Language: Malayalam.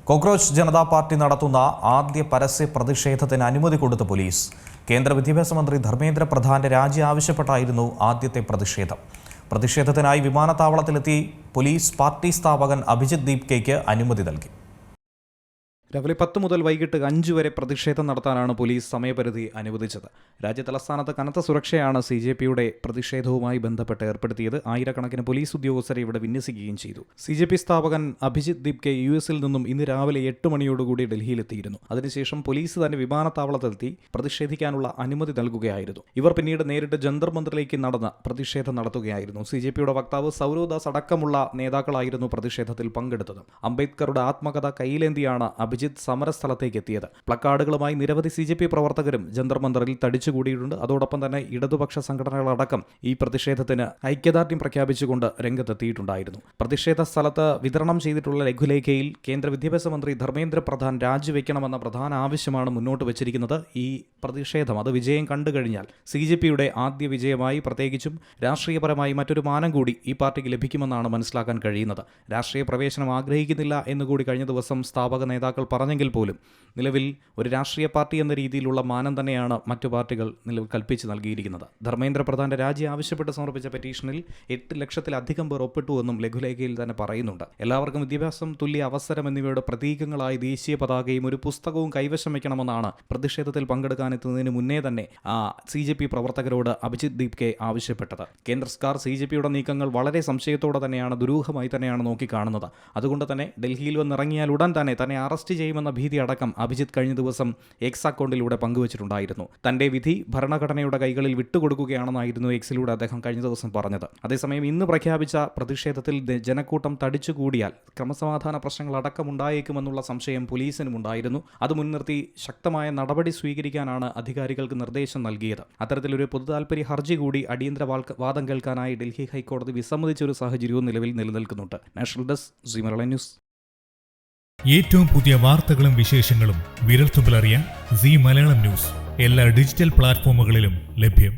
കോക്രോച്ച് ജനതാ പാർട്ടി നടത്തുന്ന ആദ്യ പരസ്യ പ്രതിഷേധത്തിന് അനുമതി കൊടുത്ത പോലീസ്. കേന്ദ്ര വിദ്യാഭ്യാസ മന്ത്രി ധർമ്മേന്ദ്ര പ്രധാന്റെ രാജി ആവശ്യപ്പെട്ടായിരുന്നു ആദ്യത്തെ പ്രതിഷേധം. പ്രതിഷേധത്തിനായി വിമാനത്താവളത്തിലെത്തി പോലീസ് പാർട്ടി സ്ഥാപകൻ അഭിജിത് ദീപ്കയ്ക്ക് അനുമതി നൽകി. രാവിലെ 10 മുതൽ വൈകിട്ട് 5 വരെ പ്രതിഷേധം നടത്താനാണ് പോലീസ് സമയപരിധി അനുവദിച്ചത്. രാജ്യതലസ്ഥാനത്ത് കനത്ത സുരക്ഷയാണ് CJPയുടെ പ്രതിഷേധവുമായി ബന്ധപ്പെട്ട് ഏർപ്പെടുത്തിയത്. ആയിരക്കണക്കിന് പോലീസ് ഉദ്യോഗസ്ഥരെ ഇവിടെ വിന്യസിക്കുകയും ചെയ്തു. CJP സ്ഥാപകൻ അഭിജിത് ദീപ്കെ US-ൽ നിന്നും ഇന്ന് രാവിലെ 8 മണിയോടുകൂടി ഡൽഹിയിലെത്തിയിരുന്നു. അതിനുശേഷം പോലീസ് തന്നെ വിമാനത്താവളത്തിലെത്തി പ്രതിഷേധിക്കാനുള്ള അനുമതി നൽകുകയായിരുന്നു. ഇവർ പിന്നീട് നേരിട്ട് ജന്തർ മന്ദിറിലേക്ക് നടന്ന് പ്രതിഷേധം നടത്തുകയായിരുന്നു. CJPയുടെ വക്താവ് സൗരവ്ദാസ് അടക്കമുള്ള നേതാക്കളായിരുന്നു പ്രതിഷേധത്തിൽ പങ്കെടുത്തത്. അംബേദ്കറുടെ ആത്മകഥ കയ്യിലേന്തിയാണ് അഭിജിത്ത് സമരസ്ഥലത്തേക്ക് എത്തിയത്. പ്ലക്കാർഡുകളുമായി നിരവധി CJP പ്രവർത്തകരും ജന്തർ മന്ദിറിൽ തടിച്ചുകൂടിയിട്ടുണ്ട്. അതോടൊപ്പം തന്നെ ഇടതുപക്ഷ സംഘടനകളടക്കം ഈ പ്രതിഷേധത്തിന് ഐക്യദാർഢ്യം പ്രഖ്യാപിച്ചുകൊണ്ട് രംഗത്തെത്തിയിട്ടുണ്ടായിരുന്നു. പ്രതിഷേധ സ്ഥലത്ത് വിതരണം ചെയ്തിട്ടുള്ള ലഘുലേഖയിൽ കേന്ദ്ര വിദ്യാഭ്യാസ മന്ത്രി ധർമ്മേന്ദ്ര പ്രധാൻ രാജിവെക്കണമെന്ന പ്രധാന ആവശ്യമാണ് മുന്നോട്ട് വച്ചിരിക്കുന്നത്. ഈ പ്രതിഷേധം അത് വിജയം കണ്ടുകഴിഞ്ഞാൽ CJPയുടെ ആദ്യ വിജയമായി, പ്രത്യേകിച്ചും രാഷ്ട്രീയപരമായി മറ്റൊരു മാനം കൂടി ഈ പാർട്ടിക്ക് ലഭിക്കുമെന്നാണ് മനസ്സിലാക്കാൻ കഴിയുന്നത്. രാഷ്ട്രീയ പ്രവേശനം ആഗ്രഹിക്കുന്നില്ല എന്നുകൂടി കഴിഞ്ഞ ദിവസം സ്ഥാപക നേതാക്കൾ പറഞ്ഞെങ്കിൽ പോലും നിലവിൽ ഒരു രാഷ്ട്രീയ പാർട്ടി എന്ന രീതിയിലുള്ള മാനം തന്നെയാണ് മറ്റു പാർട്ടികൾ നിലവിൽ കൽപ്പിച്ച് നൽകിയിരിക്കുന്നത്. ധർമ്മേന്ദ്ര പ്രധാന്റെ രാജി ആവശ്യപ്പെട്ട് സമർപ്പിച്ച പെറ്റീഷനിൽ 8 ലക്ഷത്തിലധികം പേർ ഒപ്പിട്ടുവെന്നും ലഘുലേഖയിൽ തന്നെ പറയുന്നുണ്ട്. എല്ലാവർക്കും വിദ്യാഭ്യാസം, തുല്യ അവസരം എന്നിവയുടെ പ്രതീകങ്ങളായി ദേശീയ പതാകയും ഒരു പുസ്തകവും കൈവശം വയ്ക്കണമെന്നാണ് പ്രതിഷേധത്തിൽ പങ്കെടുക്കാനെത്തുന്നതിന് മുന്നേ തന്നെ CJP പ്രവർത്തകരോട് അഭിജിത് ദീപ്കെ ആവശ്യപ്പെട്ടത്. കേന്ദ്ര സർക്കാർ CJPയുടെ നീക്കങ്ങൾ വളരെ സംശയത്തോടെ തന്നെയാണ്, ദുരൂഹമായി തന്നെയാണ് നോക്കിക്കാണുന്നത്. അതുകൊണ്ട് തന്നെ ഡൽഹിയിൽ വന്നിറങ്ങിയാൽ ഉടൻ തന്നെ അറസ്റ്റ് ചെയ്യുമെന്ന ഭീതി അടക്കം അഭിജിത്ത് കഴിഞ്ഞ ദിവസം എക്സ് അക്കൗണ്ടിലൂടെ പങ്കുവച്ചിട്ടുണ്ടായിരുന്നു. തന്റെ വിധി ഭരണഘടനയുടെ കൈകളിൽ വിട്ടുകൊടുക്കുകയാണെന്നായിരുന്നു എക്സിലൂടെ അദ്ദേഹം കഴിഞ്ഞ ദിവസം പറഞ്ഞത്. അതേസമയം ഇന്ന് പ്രഖ്യാപിച്ച പ്രതിഷേധത്തിൽ ജനക്കൂട്ടം തടിച്ചുകൂടിയാൽ ക്രമസമാധാന പ്രശ്നങ്ങൾ അടക്കം ഉണ്ടായേക്കുമെന്നുള്ള സംശയം പോലീസിനും ഉണ്ടായിരുന്നു. അത് മുൻനിർത്തി ശക്തമായ നടപടി സ്വീകരിക്കാനാണ് അധികാരികൾക്ക് നിർദ്ദേശം നൽകിയത്. അത്തരത്തിലൊരു പൊതുതാൽപര്യ ഹർജി കൂടി അടിയന്തര വാദം കേൾക്കാനായി ഡൽഹി ഹൈക്കോടതി വിസമ്മതിച്ചൊരു സാഹചര്യവും നിലവിൽ നിലനിൽക്കുന്നുണ്ട്. National desk, C Malayalam news. ഏറ്റവും പുതിയ വാർത്തകളും വിശേഷങ്ങളും വിരൽത്തുമ്പിലറിയാൻ സി മലയാളം ന്യൂസ് എല്ലാ ഡിജിറ്റൽ പ്ലാറ്റ്ഫോമുകളിലും ലഭ്യം.